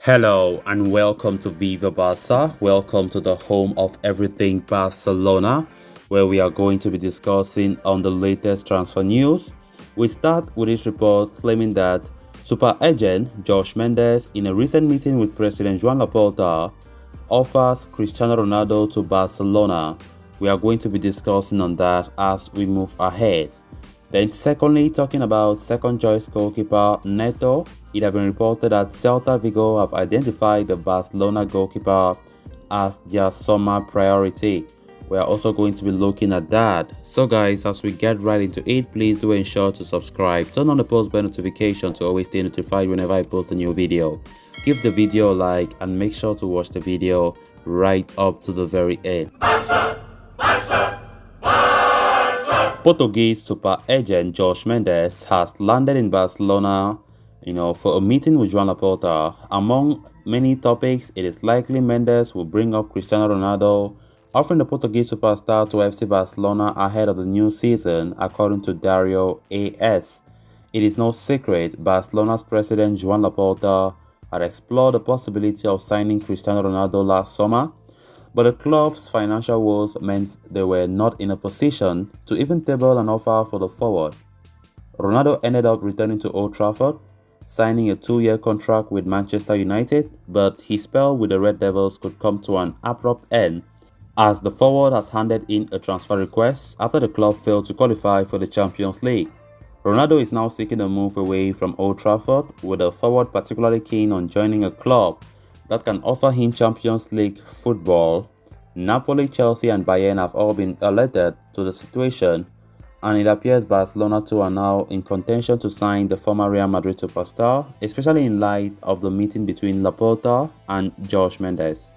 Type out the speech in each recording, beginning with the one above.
Hello and welcome to Viva Barca. Welcome to the home of everything Barcelona, where we are going to be discussing on the latest transfer news. We start with this report claiming that super agent Jorge Mendes, in a recent meeting with President Joan Laporta, offers Cristiano Ronaldo to Barcelona. We are going to be discussing on that as we move ahead. Then secondly, talking about second choice goalkeeper Neto, it has been reported that Celta Vigo have identified the Barcelona goalkeeper as their summer priority. We are also going to be looking at that. So guys, as we get right into it, please do ensure to subscribe, turn on the post bell notification to always stay notified whenever I post a new video. Give the video a like and make sure to watch the video right up to the very end. Portuguese super agent Jorge Mendes has landed in Barcelona, for a meeting with Joan Laporta. Among many topics, it is likely Mendes will bring up Cristiano Ronaldo, offering the Portuguese superstar to FC Barcelona ahead of the new season, according to Dario AS. It is no secret Barcelona's president Joan Laporta had explored the possibility of signing Cristiano Ronaldo last summer, but the club's financial woes meant they were not in a position to even table an offer for the forward. Ronaldo ended up returning to Old Trafford, signing a 2-year contract with Manchester United, but his spell with the Red Devils could come to an abrupt end as the forward has handed in a transfer request after the club failed to qualify for the Champions League. Ronaldo is now seeking a move away from Old Trafford, with the forward particularly keen on joining a club that can offer him Champions League football. Napoli, Chelsea and Bayern have all been alerted to the situation, and it appears Barcelona too are now in contention to sign the former Real Madrid superstar, especially in light of the meeting between Laporta and Jorge Mendes.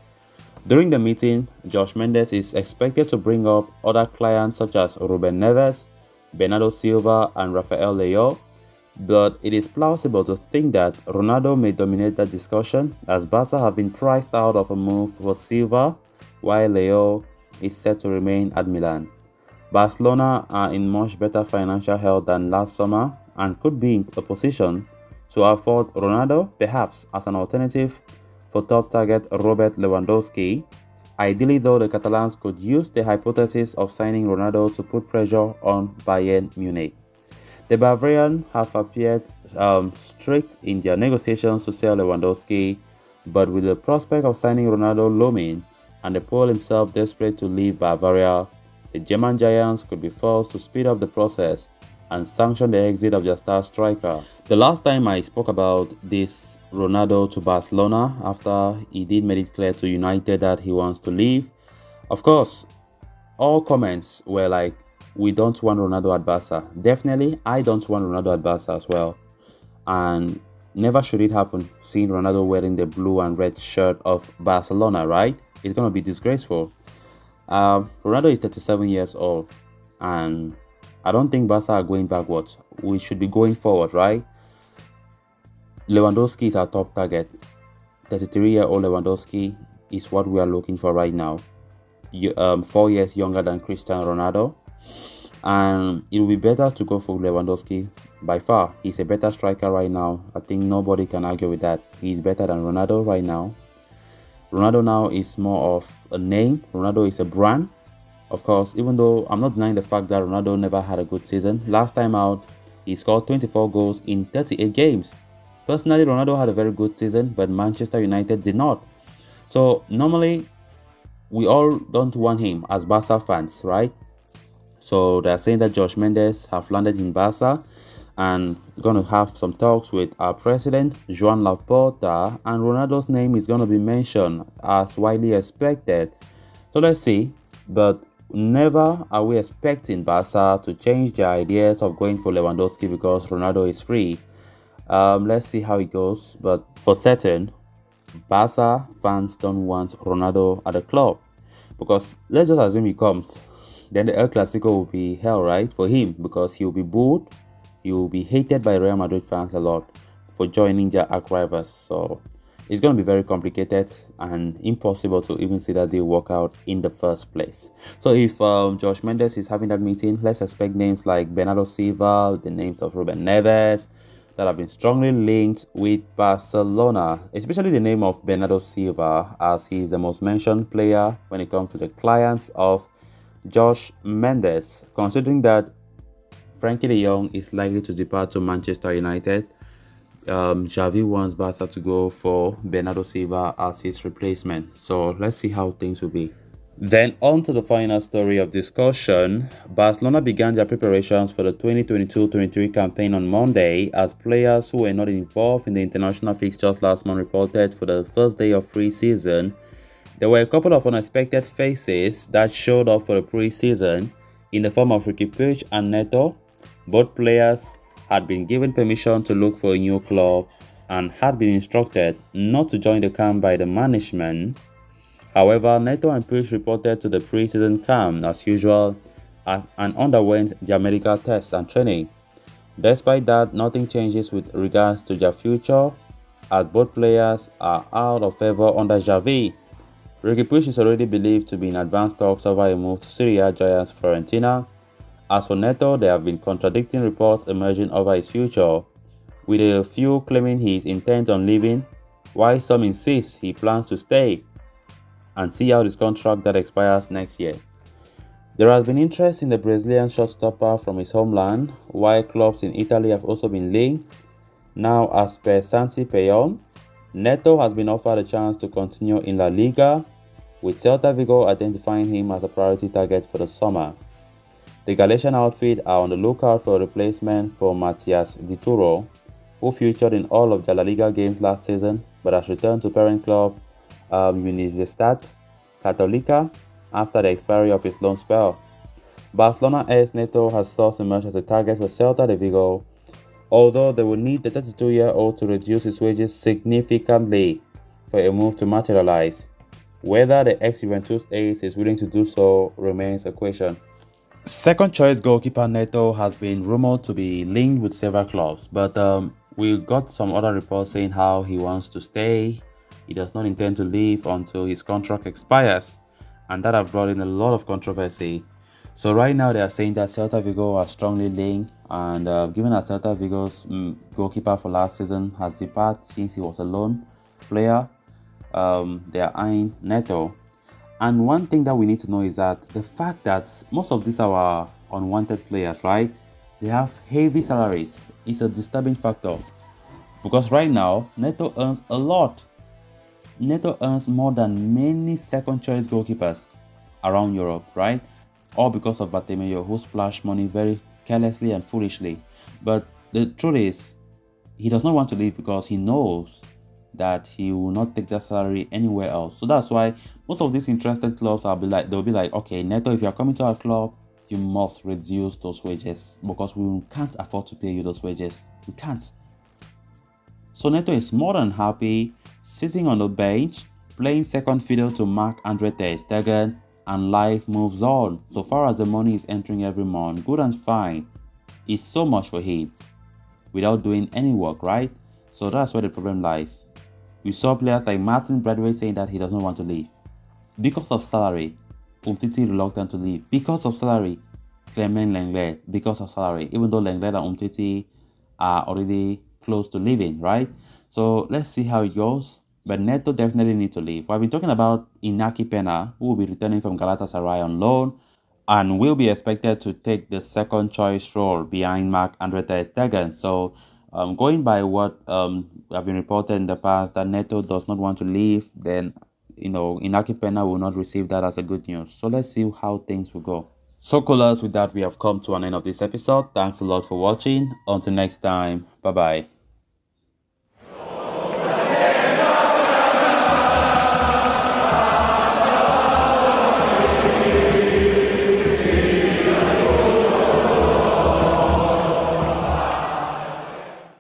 During the meeting, Jorge Mendes is expected to bring up other clients such as Ruben Neves, Bernardo Silva and Rafael Leao, but it is plausible to think that Ronaldo may dominate that discussion, as Barca have been priced out of a move for Silva, while Leao is set to remain at Milan. Barcelona are in much better financial health than last summer and could be in a position to afford Ronaldo, perhaps as an alternative for top target Robert Lewandowski. Ideally though, the Catalans could use the hypothesis of signing Ronaldo to put pressure on Bayern Munich. The Bavarian have appeared strict in their negotiations to sell Lewandowski, but with the prospect of signing Ronaldo looming and the Pole himself desperate to leave Bavaria, the German giants could be forced to speed up the process and sanction the exit of their star striker. The last time I spoke about this Ronaldo to Barcelona, after he did make it clear to United that he wants to leave, of course, all comments were like, we don't want Ronaldo at Barca. Definitely, I don't want Ronaldo at Barca as well. And never should it happen, seeing Ronaldo wearing the blue and red shirt of Barcelona, right? It's going to be disgraceful. Ronaldo is 37 years old, and I don't think Barca are going backwards. We should be going forward, right? Lewandowski is our top target. 33-year-old Lewandowski is what we are looking for right now. 4 years younger than Cristiano Ronaldo. And it will be better to go for Lewandowski by far. He's a better striker right now. I think nobody can argue with that. He's better than Ronaldo right now. Ronaldo now is more of a name. Ronaldo is a brand. Of course, even though I'm not denying the fact that Ronaldo never had a good season. Last time out, he scored 24 goals in 38 games. Personally, Ronaldo had a very good season, but Manchester United did not. So normally, we all don't want him as Barca fans, right? So they're saying that Jorge Mendes have landed in Barca and going to have some talks with our president, Joan Laporta, and Ronaldo's name is going to be mentioned as widely expected. So let's see, but never are we expecting Barca to change their ideas of going for Lewandowski because Ronaldo is free. Let's see how it goes, but for certain, Barca fans don't want Ronaldo at the club, because let's just assume he comes. Then the El Clasico will be hell, right, for him, because he will be booed. He will be hated by Real Madrid fans a lot for joining their arch rivals. So it's going to be very complicated and impossible to even see that they work out in the first place. So if Jorge Mendes is having that meeting, let's expect names like Bernardo Silva, the names of Ruben Neves, that have been strongly linked with Barcelona, especially the name of Bernardo Silva, as he is the most mentioned player when it comes to the clients of Jorge Mendes, considering that Frankie de Jong is likely to depart to Manchester United. Xavi wants Barca to go for Bernardo Silva as his replacement. So let's see how things will be. Then on to the final story of discussion. Barcelona began their preparations for the 2022-23 campaign on Monday as players who were not involved in the international fixtures last month reported for the first day of pre-season. There were a couple of unexpected faces that showed up for the pre-season in the form of Ricky Puig and Neto. Both players had been given permission to look for a new club and had been instructed not to join the camp by the management. However, Neto and Puig reported to the pre-season camp as usual and underwent their medical tests and training. Despite that, nothing changes with regards to their future as both players are out of favor under Xavi. Ricky Puig is already believed to be in advanced talks over a move to Serie A giants Fiorentina. As for Neto, there have been contradicting reports emerging over his future, with a few claiming he is intent on leaving, while some insist he plans to stay and see out his contract that expires next year. There has been interest in the Brazilian shortstopper from his homeland, while clubs in Italy have also been linked. Now, as per Santi Peon, Neto has been offered a chance to continue in La Liga, with Celta Vigo identifying him as a priority target for the summer. The Galician outfit are on the lookout for a replacement for Matias Dituro, who featured in all of the La Liga games last season but has returned to parent club Universidad Católica after the expiry of his loan spell. Barcelona AS Neto has thus emerged as a target for Celta de Vigo, although they will need the 32-year-old to reduce his wages significantly for a move to materialize. Whether the ex-Juventus ace is willing to do so remains a question. Second choice goalkeeper Neto has been rumored to be linked with several clubs, but we got some other reports saying how he wants to stay. He does not intend to leave until his contract expires, and that have brought in a lot of controversy. So right now they are saying that Celta Vigo are strongly linked, and given that Celta Vigo's goalkeeper for last season has departed since he was a loan player, they are eyeing Neto. And one thing that we need to know is that the fact that most of these are our unwanted players, right? They have heavy salaries. It's a disturbing factor. Because right now, Neto earns a lot. Neto earns more than many second choice goalkeepers around Europe, right? All because of Bartomeu, who splashed money very carelessly and foolishly. But the truth is, he does not want to leave because he knows that he will not take that salary anywhere else. So that's why most of these interested clubs they'll be like, okay, Neto, if you're coming to our club, you must reduce those wages because we can't afford to pay you those wages. We can't. So Neto is more than happy sitting on the bench, playing second fiddle to Marc-Andre ter Stegen, and life moves on. So far as the money is entering every month, good and fine. It's so much for him without doing any work, right? So that's where the problem lies. We saw players like Martin Bradway saying that he does not want to leave. Because of salary, Umtiti reluctant to leave. Because of salary, Clement Lenglet. Because of salary, even though Lenglet and Umtiti are already close to leaving, right? So let's see how it goes. But Neto definitely needs to leave. I've been talking about Inaki Pena, who will be returning from Galatasaray on loan and will be expected to take the second choice role behind Marc-Andre ter Stegen. So going by what have been reported in the past that Neto does not want to leave, then Inaki Pena will not receive that as a good news. So let's see how things will go. So callers, with that we have come to an end of this episode. Thanks a lot for watching. Until next time, bye bye.